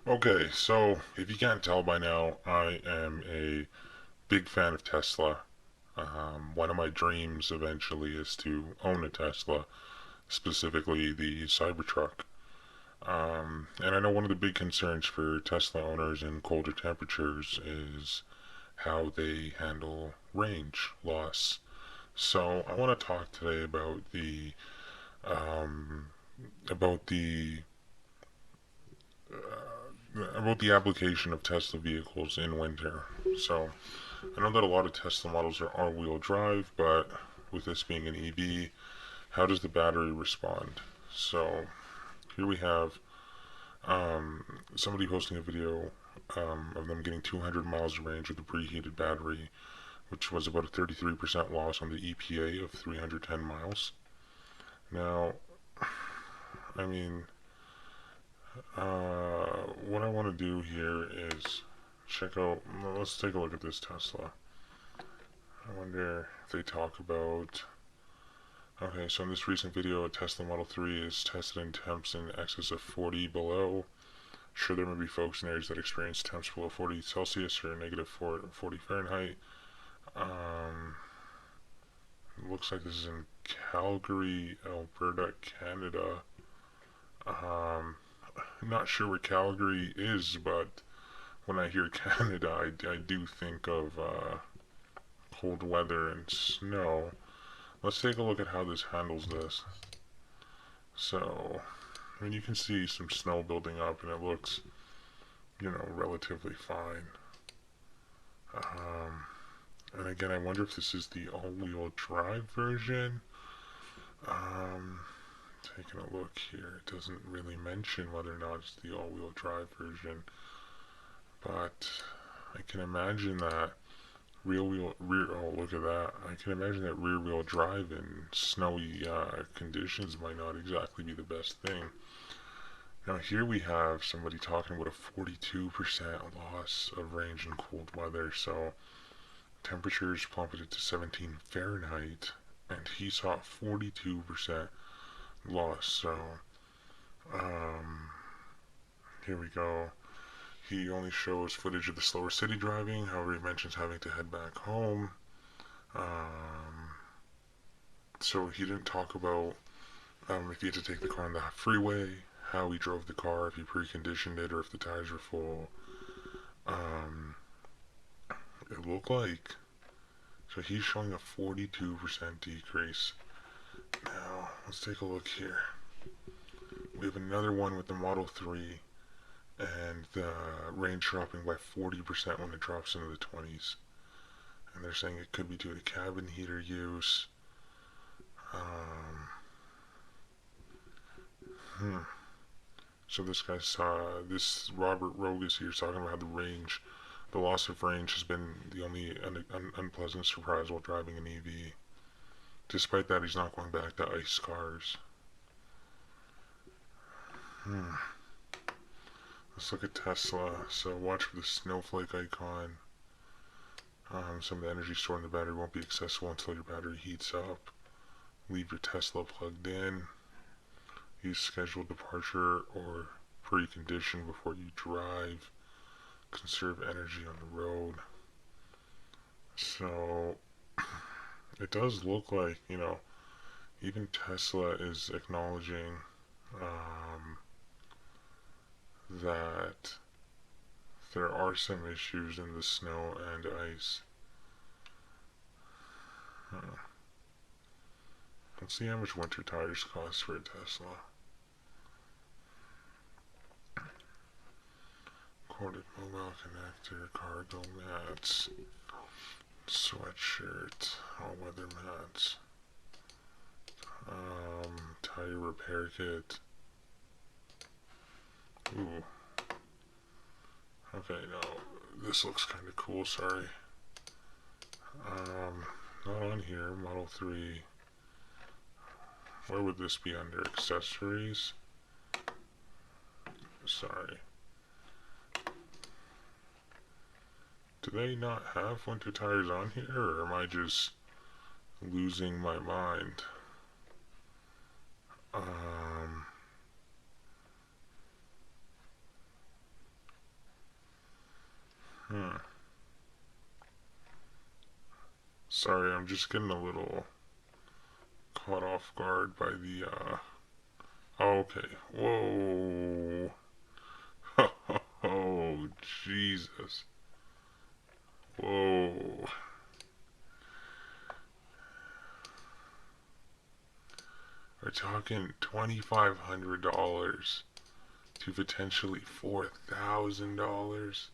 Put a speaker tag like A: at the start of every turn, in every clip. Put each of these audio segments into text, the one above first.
A: Okay, so if you can't tell by now, I am a big fan of Tesla. One of my dreams eventually is to own a Tesla, specifically the Cybertruck. And I know one of the big concerns for Tesla owners in colder temperatures is how they handle range loss. So I want to talk today um, about the about the application of Tesla vehicles in winter. So I know that a lot of Tesla models are all-wheel drive, but with this being an EV, how does the battery respond? So here we have somebody posting a video of them getting 200 miles of range with a preheated battery, which was about a 33% loss on the EPA of 310 miles. Now, I mean, what I want to do here is check out. Let's take a look at this Tesla. I wonder if they talk about. Okay, so in this recent video, a Tesla Model 3 is tested in temps in excess of 40 below. Sure, there may be folks in areas that experience temps below 40 Celsius or negative 40 Fahrenheit. Um, Looks like this is in Calgary, Alberta, Canada. Um, Not sure where Calgary is, but when I hear Canada, I do think of cold weather and snow. Let's take a look at how this handles this. So, I mean, you can see some snow building up, and it looks, relatively fine. Um, and again, I wonder if this is the all-wheel drive version. Um, Taking a look here, it doesn't really mention whether or not it's the all-wheel drive version, but I can imagine that oh, look at that. I can imagine that rear wheel drive in snowy conditions might not exactly be the best thing. Now here we have somebody talking about a 42% loss of range in cold weather, so temperatures plummeted to 17 Fahrenheit, and he saw 42% loss, so um, here we go. He only shows footage of the slower city driving, however he mentions having to head back home. Um, so he didn't talk about if he had to take the car on the freeway, how he drove the car, if he preconditioned it, or if the tires were full. Um, it looked like so he's showing a 42% decrease. Now let's take a look here. We have another one with the Model 3 and the range dropping by 40% when it drops into the 20s. And they're saying it could be due to cabin heater use. Um, hmm. So this Robert Rogus here is talking about how the loss of range has been the only unpleasant surprise while driving an EV. Despite that, he's not going back to ice cars. Hmm. Let's look at Tesla. So watch for the snowflake icon. Some of the energy stored in the battery won't be accessible until your battery heats up. Leave your Tesla plugged in. Use scheduled departure or precondition before you drive. Conserve energy on the road. So it does look like, even Tesla is acknowledging um, that there are some issues in the snow and ice. Huh. Let's see how much winter tires cost for a Tesla. Corded mobile connector, cargo mats, sweatshirt, all weather mats, tire repair kit. Ooh. Okay, now this looks kind of cool. Sorry. Not on here. Model 3. Where would this be under? Accessories? Sorry. Do they not have winter tires on here, or am I just losing my mind? Um, Sorry, I'm just getting a little caught off guard by the, okay. Whoa. Oh, Jesus. Whoa. We're talking $2,500 to potentially $4,000.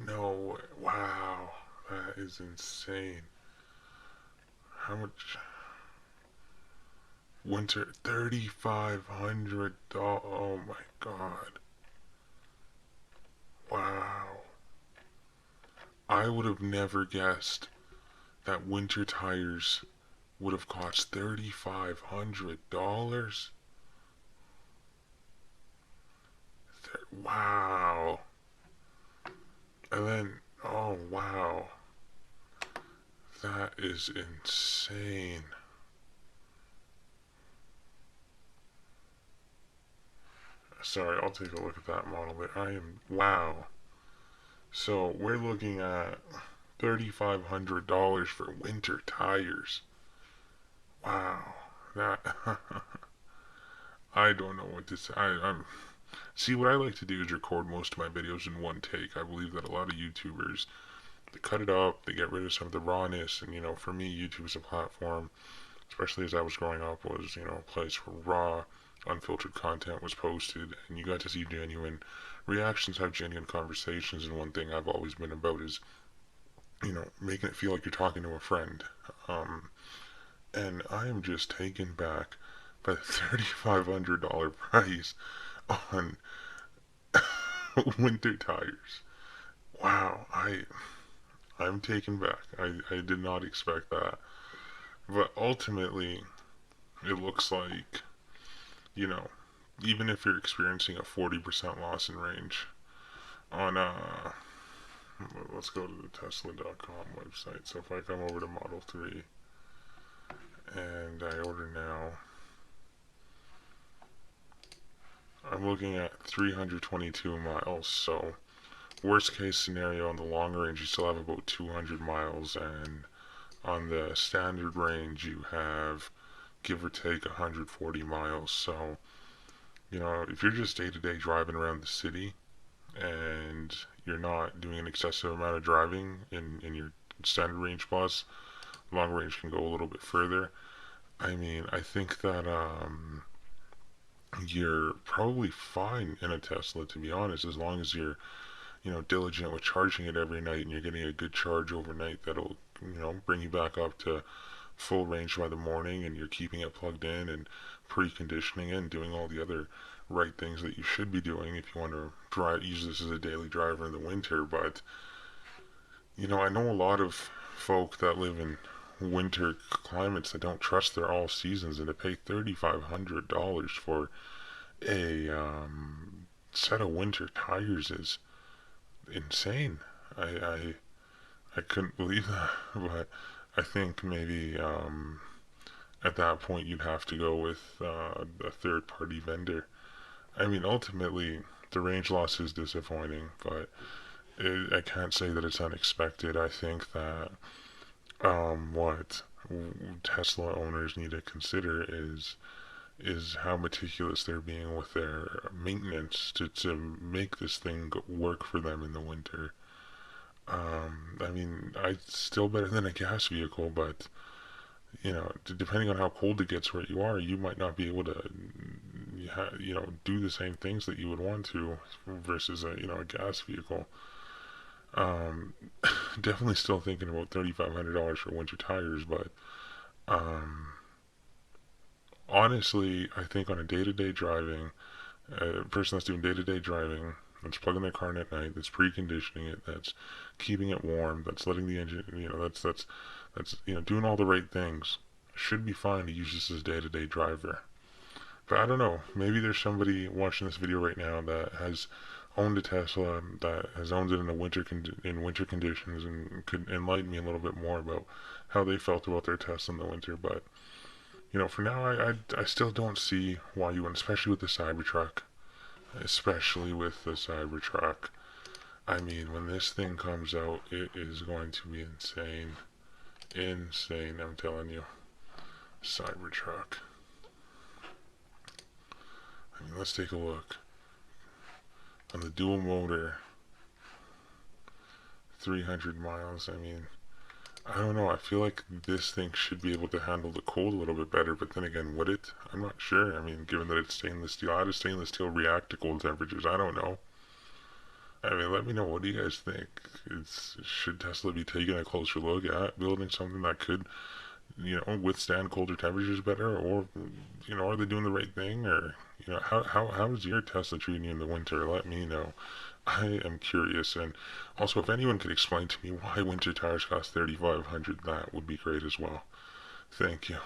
A: No, wow. That is insane. How much? Winter, $3,500. Oh my God. Wow. I would have never guessed that winter tires would have cost $3,500. Wow. And then, oh wow. That is insane. Sorry, I'll take a look at that model there. Wow. So we're looking at $3,500 for winter tires. Wow. That, I don't know what to say. See, what I like to do is record most of my videos in one take. I believe that a lot of YouTubers, they cut it up, they get rid of some of the rawness, and for me, YouTube is a platform, especially as I was growing up, was, a place where raw, unfiltered content was posted, and you got to see genuine reactions, have genuine conversations, and one thing I've always been about is, making it feel like you're talking to a friend. And I am just taken back by the $3,500 price on winter tires. Wow, I'm taken back. I did not expect that. But ultimately, it looks like, you know, even if you're experiencing a 40% loss in range on let's go to the Tesla.com website. So if I come over to Model 3 and I order now, I'm looking at 322 miles. So worst case scenario, on the long range you still have about 200 miles, and on the standard range you have give or take 140 miles. So if you're just day-to-day driving around the city and you're not doing an excessive amount of driving in your standard range plus, long range can go a little bit further. I mean, I think that you're probably fine in a Tesla, to be honest, as long as you're diligent with charging it every night and you're getting a good charge overnight that'll bring you back up to full range by the morning, and you're keeping it plugged in and preconditioning it and doing all the other right things that you should be doing if you want to use this as a daily driver in the winter. But I know a lot of folk that live in winter climates that don't trust their all seasons, and to pay $3,500 for a set of winter tires is insane. I couldn't believe that, but I think maybe at that point you'd have to go with a third party vendor. I mean, ultimately, the range loss is disappointing, but I can't say that it's unexpected. I think that what Tesla owners need to consider is how meticulous they're being with their maintenance to make this thing work for them in the winter. I mean, it's still better than a gas vehicle, but depending on how cold it gets where you are, you might not be able to, do the same things that you would want to versus a gas vehicle. Um, Definitely still thinking about $3,500 for winter tires, but um, honestly, I think on a day-to-day driving, a person that's doing day-to-day driving, that's plugging their car in at night, that's preconditioning it, that's keeping it warm, that's letting the engine, that's doing all the right things, should be fine to use this as a day-to-day driver. But I don't know. Maybe there's somebody watching this video right now that has owned a Tesla, that has owned it in winter conditions, and could enlighten me a little bit more about how they felt about their Tesla in the winter. But for now, I still don't see why you wouldn't, especially with the Cybertruck. Especially with the Cybertruck. I mean, when this thing comes out, it is going to be insane. Insane, I'm telling you. Cybertruck. I mean, let's take a look. On the dual motor, 300 miles. I mean, I don't know. I feel like this thing should be able to handle the cold a little bit better, but then again, would it? I'm not sure. I mean, given that it's stainless steel, how does stainless steel react to cold temperatures? I don't know. I mean, let me know. What do you guys think? Should Tesla be taking a closer look at building something that could, withstand colder temperatures better, or, are they doing the right thing, or, how is your Tesla treating you in the winter? Let me know. I am curious, and also if anyone could explain to me why winter tires cost 3,500, that would be great as well. Thank you.